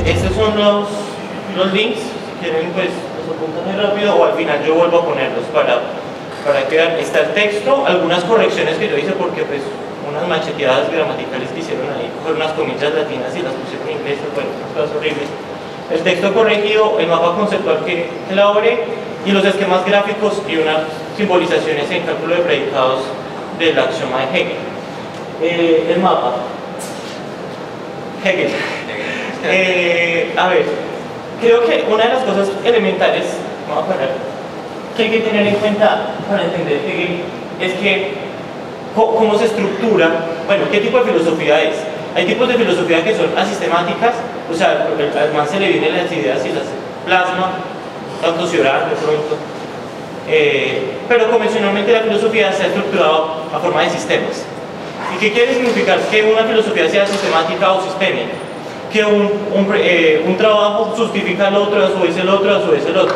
Estos son los links, si quieren pues los apuntan muy rápido o al final yo vuelvo a ponerlos para que vean. Está el texto, algunas correcciones que yo hice porque pues unas macheteadas gramaticales que hicieron ahí, con unas comillas latinas y las pusieron en inglés, bueno, unas cosas horribles. El texto corregido, el mapa conceptual que elaboré y los esquemas gráficos y unas simbolizaciones en cálculo de predicados del axioma de Hegel. El mapa. Hegel. A ver, creo que una de las cosas elementales, vamos a parar, que hay que tener en cuenta para entender Hegel es que cómo se estructura, bueno, qué tipo de filosofía es. Hay tipos de filosofía que son asistemáticas, o sea, al man se le vienen las ideas y las plasma, tanto si orar de pronto. Pero convencionalmente la filosofía se ha estructurado a forma de sistemas. ¿Y qué quiere significar? Que una filosofía sea sistemática o sistémica. Que un trabajo justifica al otro, a su vez el otro, a su vez el otro.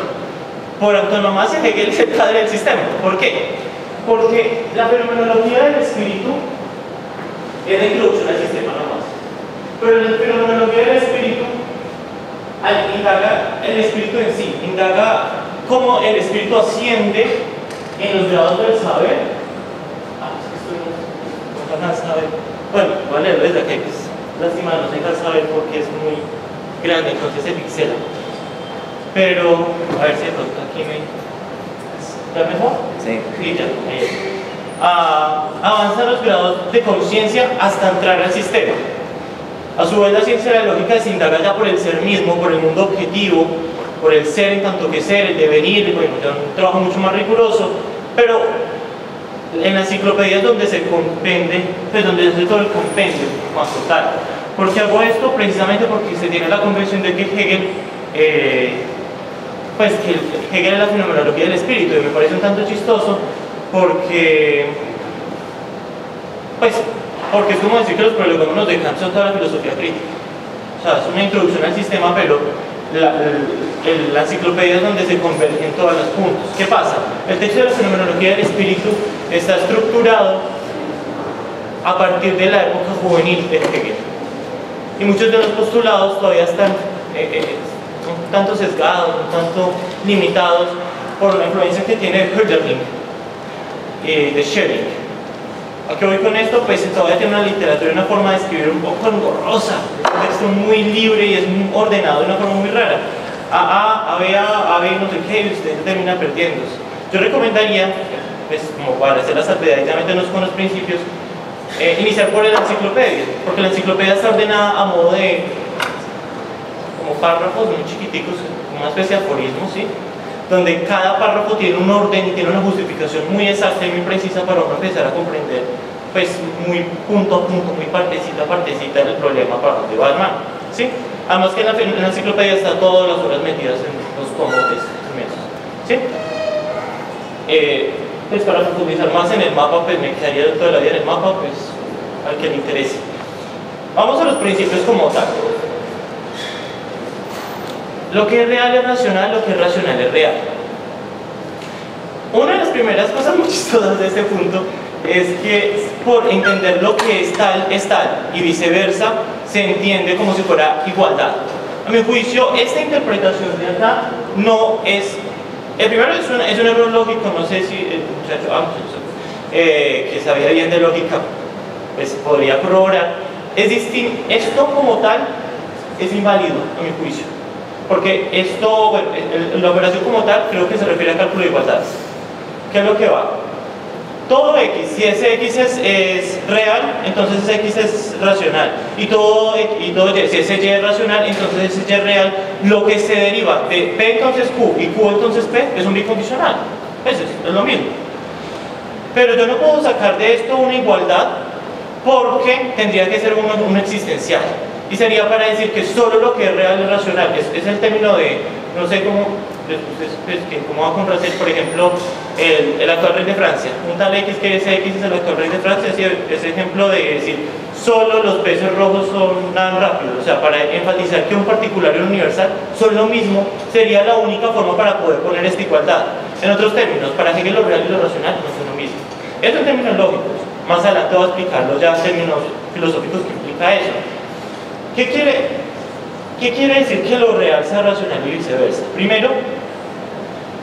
Por antonomasia, Hegel es el padre del sistema. ¿Por qué? Porque la fenomenología del espíritu es la introducción al sistema nomás. Pero la fenomenología del espíritu indaga el espíritu en sí, indaga cómo el espíritu asciende en los grados del saber. Es que estoy no alcanza a ver. Bueno, voy a leerlo desde aquí, pues, lástima no se alcanza a ver porque es muy grande, entonces se pixela. Pero, a ver si de pronto aquí me... ¿Está mejor? Sí. Sí, ya, ahí. Avanzan los grados de conciencia hasta entrar al sistema. A su vez, la ciencia de la lógica se indaga ya por el ser mismo, por el mundo objetivo, por el ser en tanto que ser, el devenir, bueno, ya un trabajo mucho más riguroso, pero en la enciclopedia es donde se comprende, pues donde se hace todo el compendio cuanto tal. ¿Por qué hago esto? Precisamente porque se tiene la convención de que Hegel, pues que Hegel es la fenomenología del espíritu, y me parece un tanto chistoso porque es como decir que los prolegómenos de Kant son toda la filosofía crítica. O sea, es una introducción al sistema, pero la enciclopedia es donde se convergen todos los puntos. ¿Qué pasa? El texto de la fenomenología del espíritu está estructurado a partir de la época juvenil de Hegel. Y muchos de los postulados todavía están un tanto sesgados, un tanto limitados por la influencia que tiene Hölderlin de Schelling. ¿A qué voy con esto? Pues todavía tiene una literatura y una forma de escribir un poco engorrosa, es un texto muy libre y es muy ordenado de una forma muy rara. A, B, no sé qué, y usted termina perdiéndose. Yo recomendaría, pues como para hacer la salvedad y ya meternos con los principios, iniciar por la enciclopedia, porque la enciclopedia está ordenada a modo de como párrafos muy chiquiticos, una especie de aforismo, ¿sí? Donde cada párrafo tiene un orden y tiene una justificación muy exacta y muy precisa para uno empezar a comprender, pues muy punto a punto, muy partecita a partecita del problema para dónde va el man, ¿sí? Además que en la enciclopedia están todas las horas metidas en los tomos inmensos, ¿sí? Pues para profundizar más en el mapa, pues me quedaría toda la vida en el mapa, pues al que le interese. Vamos a los principios como tal. Lo que es real es racional, lo que es racional es real. Una de las primeras cosas muy chistosas de este punto es que por entender lo que es tal, y viceversa, se entiende como si fuera igualdad. A mi juicio, esta interpretación de acá no es... El primero es un error lógico, no sé si el muchacho que sabía bien de lógica pues podría corroborar. Es distinto, esto como tal es inválido a mi juicio. Porque esto, bueno, la operación como tal creo que se refiere a cálculo de igualdades. ¿Qué es lo que va? Todo x, si ese x es real, entonces ese x es racional. Y todo y, si ese y es racional, entonces ese y es real. Lo que se deriva de p entonces q y q entonces p es un bicondicional. Es lo mismo. Pero yo no puedo sacar de esto una igualdad porque tendría que ser un existencial. Y sería para decir que solo lo que es real es racional. Es el término de, no sé cómo va con Russell, por ejemplo, el actual rey de Francia. Un tal X que ese X es el actual rey de Francia, ese ejemplo de decir, solo los peces rojos nadan rápido. O sea, para enfatizar que un particular y un universal son lo mismo, sería la única forma para poder poner esta igualdad. En otros términos, para Hegel lo real y lo racional no son lo mismo. Esto en términos lógicos. Más adelante voy a explicarlo ya en términos filosóficos que implica eso. ¿Qué quiere? ¿Qué quiere decir que lo real sea racional y viceversa? Primero,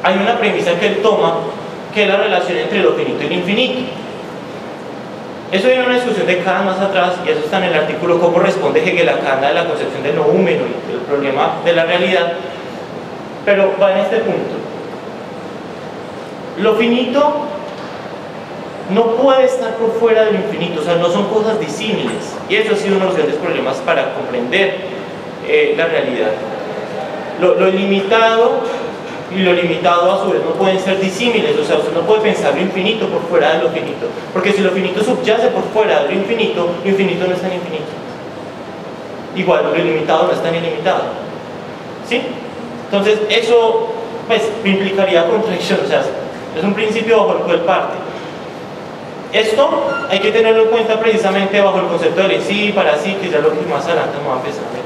hay una premisa que él toma, que es la relación entre lo finito y lo infinito. Eso viene en una discusión de Kant más atrás, y eso está en el artículo Cómo responde Hegel a Kant a la concepción del noúmeno y del problema de la realidad, pero va en este punto. Lo finito no puede estar por fuera del infinito, o sea, no son cosas disímiles, y eso ha sido uno de los grandes problemas para comprender la realidad. Lo ilimitado y lo limitado a su vez no pueden ser disímiles, o sea, usted no puede pensar lo infinito por fuera de lo finito, porque si lo finito subyace por fuera de lo infinito no está en infinito. Igual, lo ilimitado no está en ilimitado. ¿Sí? Entonces, eso pues implicaría contradicción, o sea, es un principio bajo el cual parte. Esto hay que tenerlo en cuenta precisamente bajo el concepto del en sí y para sí, que ya lo que más adelante vamos a empezar a meter.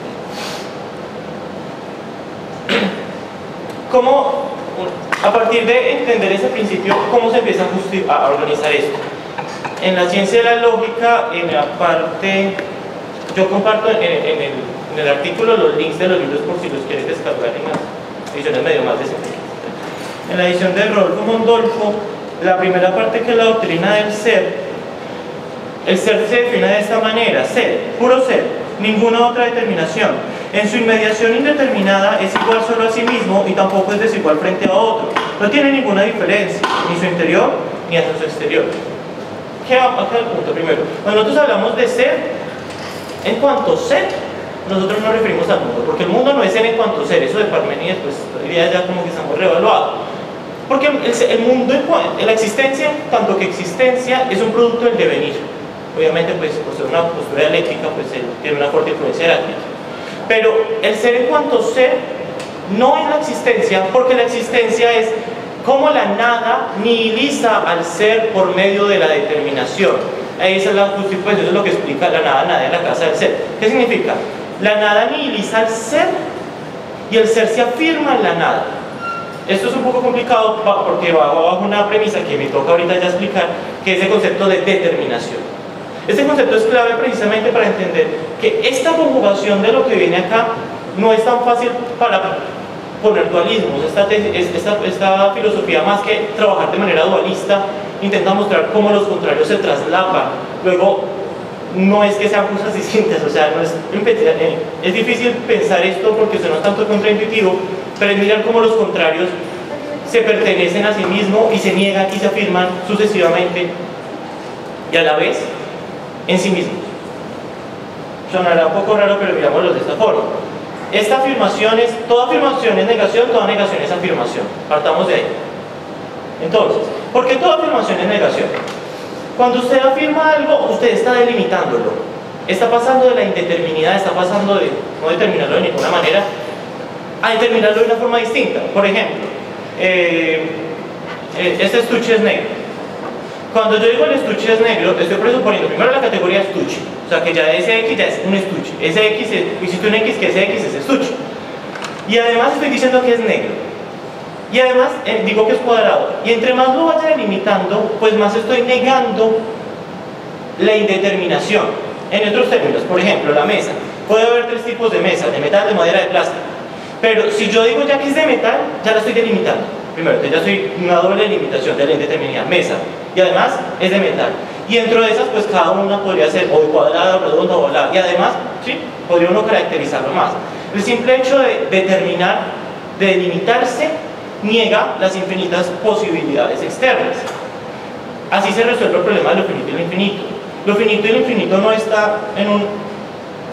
¿Cómo, a partir de entender ese principio, cómo se empieza a organizar esto? En la ciencia de la lógica, en la parte, yo comparto en el artículo los links de los libros por si los quieres descargar en las ediciones medio más decentes. En la edición de Rodolfo Mondolfo, la primera parte, que es la doctrina del ser, el ser se define de esta manera: ser, puro ser, ninguna otra determinación. En su inmediación indeterminada es igual solo a sí mismo y tampoco es desigual frente a otro. No tiene ninguna diferencia, ni su interior ni hacia su exterior. ¿Qué va acá el punto primero? Cuando nosotros hablamos de ser, en cuanto ser, nosotros nos referimos al mundo, porque el mundo no es ser en cuanto ser, eso de Parmenides, pues diría ya como que estamos reevaluados. Porque el mundo, la existencia, tanto que existencia, es un producto del devenir. Obviamente, pues, por ser una postura dialéctica, pues tiene una fuerte influencia heráclica. Pero el ser en cuanto ser no es la existencia, porque la existencia es como la nada nihiliza al ser por medio de la determinación. Esa es la justificación, eso es lo que explica la nada en la casa del ser. ¿Qué significa? La nada nihiliza al ser y el ser se afirma en la nada. Esto es un poco complicado porque va bajo una premisa que me toca ahorita ya explicar, que es el concepto de determinación. Este concepto es clave precisamente para entender que esta conjugación de lo que viene acá no es tan fácil para poner dualismos. Esta filosofía, más que trabajar de manera dualista, intenta mostrar cómo los contrarios se traslapan. Luego, no es que sean cosas distintas, o sea, es difícil pensar esto porque eso no es tanto contraintuitivo, pero es mirar cómo los contrarios se pertenecen a sí mismos y se niegan y se afirman sucesivamente y a la vez en sí mismos. Sonará un poco raro, pero mirámoslo de esta forma. Esta afirmación es, toda afirmación es negación, toda negación es afirmación. Partamos de ahí. Entonces, ¿por qué toda afirmación es negación? Cuando usted afirma algo, usted está delimitándolo. Está pasando de la indeterminidad, está pasando de no determinarlo de ninguna manera a determinarlo de una forma distinta. Por ejemplo, este estuche es negro. Cuando yo digo el estuche es negro, estoy presuponiendo primero la categoría estuche, o sea que ya ese X ya es un estuche, ese X existe un X que ese X es estuche, y además estoy diciendo que es negro, y además digo que es cuadrado, y entre más lo vaya delimitando, pues más estoy negando la indeterminación. En otros términos, por ejemplo, la mesa, puede haber tres tipos de mesa: de metal, de madera, de plástico, pero si yo digo ya que es de metal, ya la estoy delimitando. Primero, entonces ya soy una doble limitación de la indeterminada: mesa, y además es de metal. Y dentro de esas, pues cada una podría ser o cuadrada, redonda o ovalada. Y además, sí, podría uno caracterizarlo más. El simple hecho de determinar, de delimitarse, niega las infinitas posibilidades externas. Así se resuelve el problema de lo finito y lo infinito. Lo finito y lo infinito no está en un,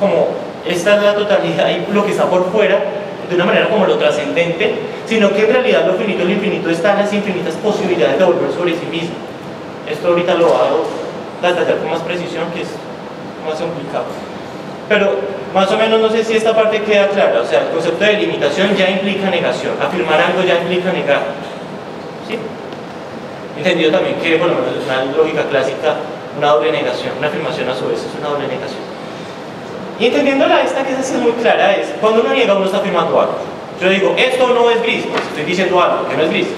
como esta es la totalidad y lo que está por fuera, de una manera como lo trascendente, sino que en realidad lo finito y lo infinito están las infinitas posibilidades de volver sobre sí mismo. Esto ahorita lo hago detallar con más precisión, que es más complicado. Pero más o menos no sé si esta parte queda clara. O sea, el concepto de limitación ya implica negación. Afirmar algo ya implica negar. ¿Sí? Entendido también que, bueno, en una lógica clásica, una doble negación, una afirmación a su vez es una doble negación. Y entendiéndola esta, que es así muy clara, es cuando uno niega, uno está afirmando algo. Yo digo, esto no es gris, pues estoy diciendo algo que no es gris.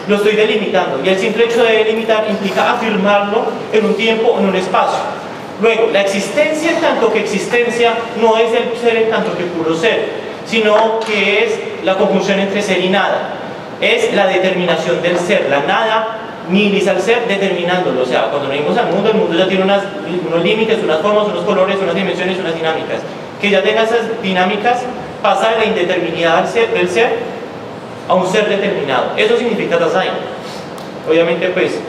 Lo estoy delimitando, y el simple hecho de delimitar implica afirmarlo en un tiempo, en un espacio. Luego, la existencia en tanto que existencia no es el ser en tanto que puro ser. sino que es la conjunción entre ser y nada. Es la determinación del ser, la nada nihiliza al ser determinándolo. O sea, cuando venimos al mundo, el mundo ya tiene unos límites, unas formas, unos colores, unas dimensiones, unas dinámicas. Que ya tenga esas dinámicas pasa de la indeterminidad del ser a un ser determinado. Eso significa Dasein. Obviamente, pues,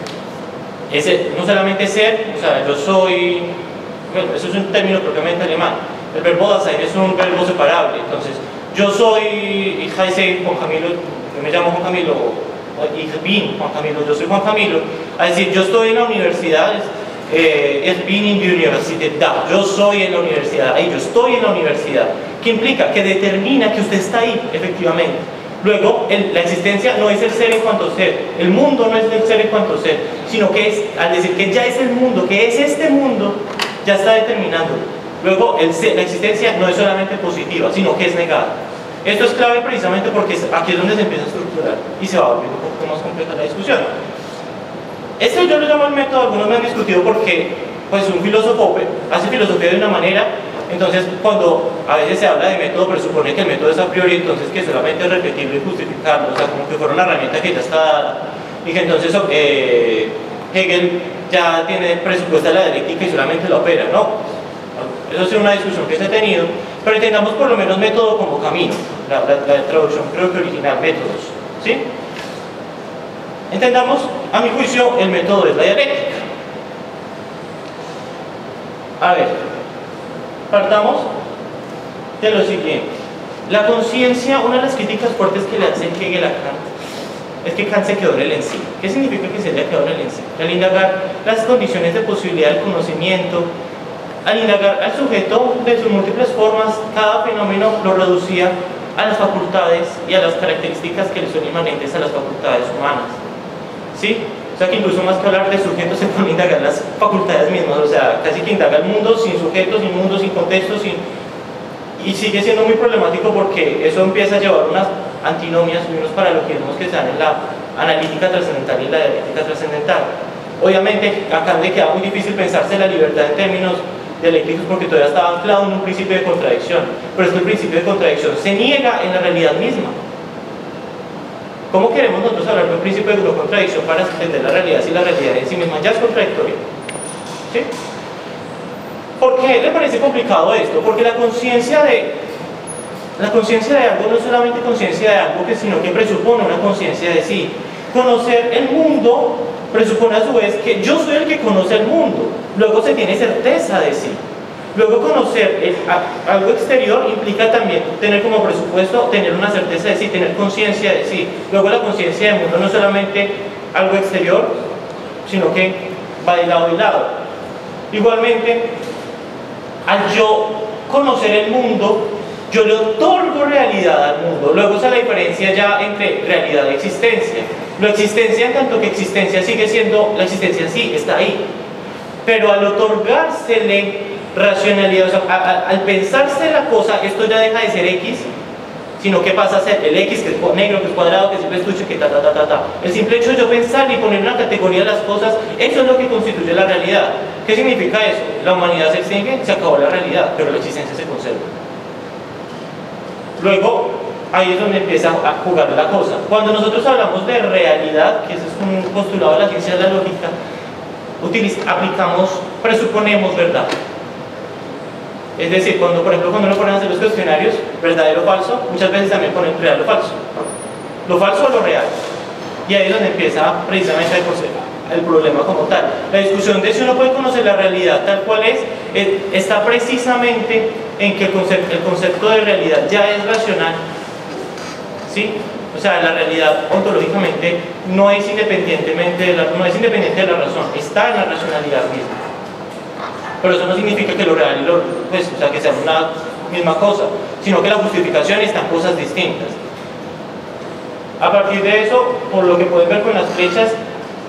no solamente ser, o sea, yo soy, bueno, eso es un término propiamente alemán. El verbo Dasein es un verbo separable. Entonces, yo soy, ich heiße Juan Camilo, yo me llamo Juan Camilo, ich bin Juan Camilo, yo soy Juan Camilo. Es decir, yo estoy en la universidad, ich bin in die Universität da, yo soy en la universidad, ahí yo estoy en la universidad. ¿Qué implica? Que determina que usted está ahí, efectivamente. Luego, la existencia no es el ser en cuanto ser, el mundo no es el ser en cuanto ser, sino que es, al decir que ya es el mundo, que es este mundo, ya está determinando. Luego, la existencia no es solamente positiva, sino que es negada. Esto es clave precisamente porque aquí es donde se empieza a estructurar y se va volviendo un poco más completa la discusión. Esto yo lo llamo el método, algunos me han discutido porque pues un filósofo hace filosofía de una manera. Entonces, cuando a veces se habla de método, presupone que el método es a priori, entonces que solamente es repetirlo y justificarlo, o sea, como que fuera una herramienta que ya está dada, y que entonces Hegel ya tiene presupuesta la dialéctica y solamente la opera, ¿no? Eso es una discusión que se ha tenido, pero entendamos por lo menos método como camino, la traducción creo que original, métodos, ¿sí? Entendamos, a mi juicio, el método es la dialéctica. A ver. Partamos de lo siguiente. La conciencia, una de las críticas fuertes que le hacen Hegel a Kant es que Kant se quedó en el en sí. ¿Qué significa que se haya quedado en el en sí? Al indagar las condiciones de posibilidad del conocimiento, al indagar al sujeto de sus múltiples formas, cada fenómeno lo reducía a las facultades y a las características que le son inmanentes a las facultades humanas. ¿Sí? O sea que incluso más que hablar de sujetos se pone a indagar las facultades mismas, o sea, casi que indaga el mundo sin sujetos, sin mundo, sin contexto, y sigue siendo muy problemático porque eso empieza a llevar unas antinomias y unos paralogismos que se dan en la analítica trascendental y la dialéctica trascendental. Obviamente acá le queda muy difícil pensarse la libertad en términos dialécticos porque todavía estaba anclado en un principio de contradicción, pero es que el principio de contradicción se niega en la realidad misma. ¿Cómo queremos nosotros hablar de un principio de no contradicción para entender la realidad si la realidad en sí misma ya es contradictoria? ¿Sí? ¿Por qué le parece complicado esto? Porque la conciencia de algo no es solamente conciencia de algo, sino que presupone una conciencia de sí. Conocer el mundo presupone a su vez que yo soy el que conoce el mundo. Luego se tiene certeza de sí. Luego conocer algo exterior implica también tener como presupuesto, tener una certeza de sí, tener conciencia de sí. Luego la conciencia del mundo no es solamente algo exterior, sino que va de lado y lado. Igualmente, al yo conocer el mundo, yo le otorgo realidad al mundo. Luego está la diferencia ya entre realidad y existencia. La existencia, en tanto que existencia sigue siendo, la existencia en sí está ahí. Pero al otorgársele racionalidad, o sea, al pensarse la cosa, esto ya deja de ser X, sino que pasa a ser el X, que es negro, que es cuadrado, que es simple estuche, que ta. El simple hecho de yo pensar y poner una categoría a las cosas, eso es lo que constituye la realidad. ¿Qué significa eso? La humanidad se extingue, se acabó la realidad, pero la existencia se conserva. Luego, ahí es donde empieza a jugar la cosa. Cuando nosotros hablamos de realidad, que ese es un postulado de la ciencia de la lógica, presuponemos verdad. Es decir, por ejemplo, cuando lo ponen a hacer los cuestionarios, verdadero o falso, muchas veces también ponen real o falso. Lo falso o lo real. Y ahí es donde empieza precisamente el problema como tal. La discusión de si uno puede conocer la realidad tal cual está precisamente en que el concepto de realidad ya es racional. ¿Sí? O sea, la realidad ontológicamente no es independiente de la razón, está en la racionalidad misma. Pero eso no significa que lo real y que sean una misma cosa, sino que la justificación está en cosas distintas. A partir de eso, por lo que pueden ver con las flechas,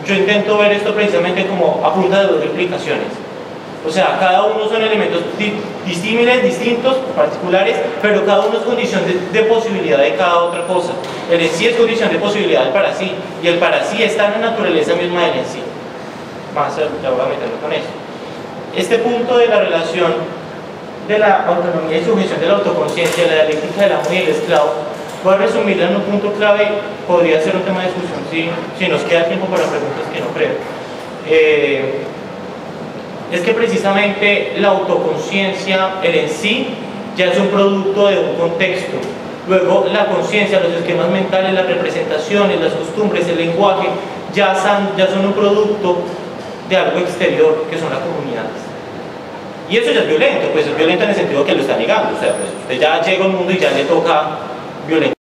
yo intento ver esto precisamente como a punta de dos replicaciones. O sea, cada uno son elementos disímiles, distintos, particulares, pero cada uno es condición de posibilidad de cada otra cosa. El en sí es condición de posibilidad del para sí, y el para sí está en la naturaleza misma del en sí. Ya voy a meterlo con eso. Este punto de la relación de la autonomía y sujeción de la autoconciencia, la dialéctica del amo y el esclavo, voy a resumirla en un punto clave, podría ser un tema de discusión si nos queda tiempo para preguntas, que no creo. Es que precisamente la autoconciencia, el en sí, ya es un producto de un contexto. Luego la conciencia, los esquemas mentales, las representaciones, las costumbres, el lenguaje, ya son un producto de algo exterior, que son las comunidades. Y eso ya es violento, pues es violento en el sentido que lo está negando. O sea, pues usted ya llega al mundo y ya le toca violentar.